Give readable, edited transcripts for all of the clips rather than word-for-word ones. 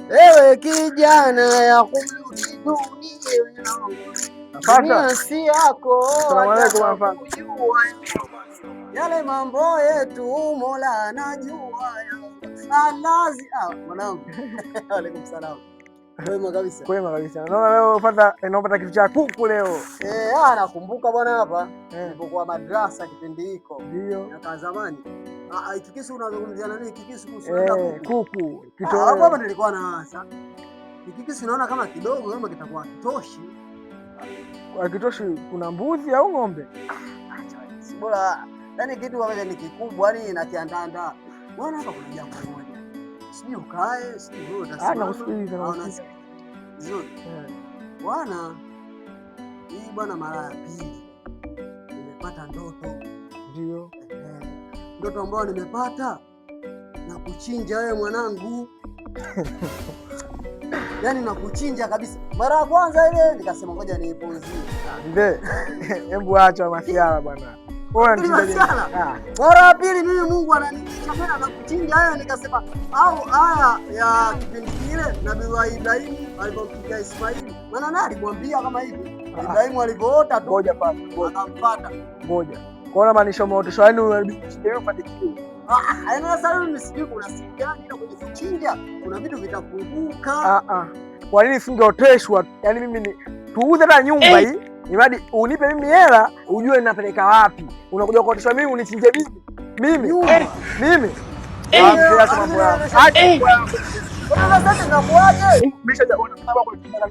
Ewe kijana ya kumrudi dunia si yako, kujua yale mambo yetu Mola anajua. Mwanangu. Waalaikum salaam. Kwema kabisa. Kwema kabisa. Naona leo unapata kitu cha kuku leo. Nakumbuka bwana hapa nilipokuwa madrasa kipindi hiko. Ndio. Na zamani. Kikisu unazungumzia nani? Kikisu kuku. Hapa nilikuwa na asa. Kikisu naona kama kidogo kama kitakuwa kitoshi. Kwa kitoshi kuna mbuzi au ng'ombe? Si bora. Yaani kitu kama ni kikubwa yani na kiandanda. Bwana hapa kuna jambo moja. Sijui ukae, sijui wewe utasema. Nakusikiliza. Nzuri. Bwana, hii bwana mara ya pili nimepata ndoto. Ndio. Ndoto ambayo nimepata na kuchinja wewe mwanangu. Yaani na kuchinja kabisa. Mara ya kwanza ile nikasema ngoja niipunzie. Ndio. Hebu acha masiala bwana. Mara ya pili mimi Mungu ananitisha tena na kuchinja wewe, nikasema au haya ya kipindi kile Nabii Ibrahim alipompiga Ismaili. Maana nani alimwambia kama hivi? Ibrahim alipoota tu ngoja akampata. Ngoja. Kwaona maanisha maotesho yani unabidi ufanikiwe. Sasa mimi sijui kuna siku gani na kwenye kuchinja kuna vitu vitafunguka. Kwa nini singeoteshwa? Yaani mimi tuuze na nyumba hii. Imadi unipe mimi hela ujue ninapeleka wapi. Unakuja kuoteshwa mimi unichinje mimi. Mimi. Acha mambo yako. Sasa tunakuaje?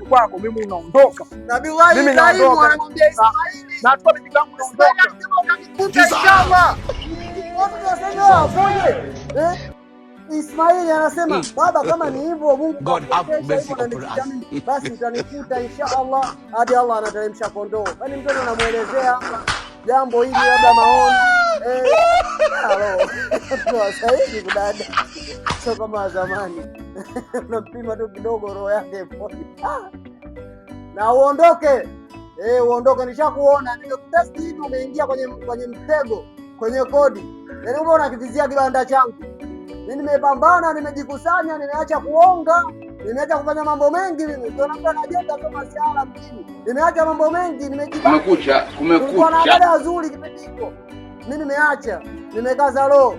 Kwako mimi unaondoka. Nabii Ibrahim anamwambia Ismaili. Na tupa mimi yangu unaondoka. Inshallah. Ismaili anasema baba, kama ni hivyo Mungu basi utanikuta inshallah hadi Allah anateremsha kondoo. Yaani mtoto anamuelezea jambo hili labda maoni. Sasa hivi kudada. Sio kama zamani. Unampima tu kidogo roho yake pole. Na uondoke. Uondoke, nishakuona. Nikakutesti hivi umeingia kwenye mtego, kwenye kodi. Yaani wewe unakivizia kibanda changu. Mimi nimepambana, nimejikusanya, nimeacha kuonga, nimeacha kufanya mambo mengi mimi. Ndio naomba najenga kama masiala mjini. Nimeacha mambo mengi, nimejibana. Kumekucha. Kuna dada nzuri kipindi hiko. Mimi nimeacha, nimekaza roho.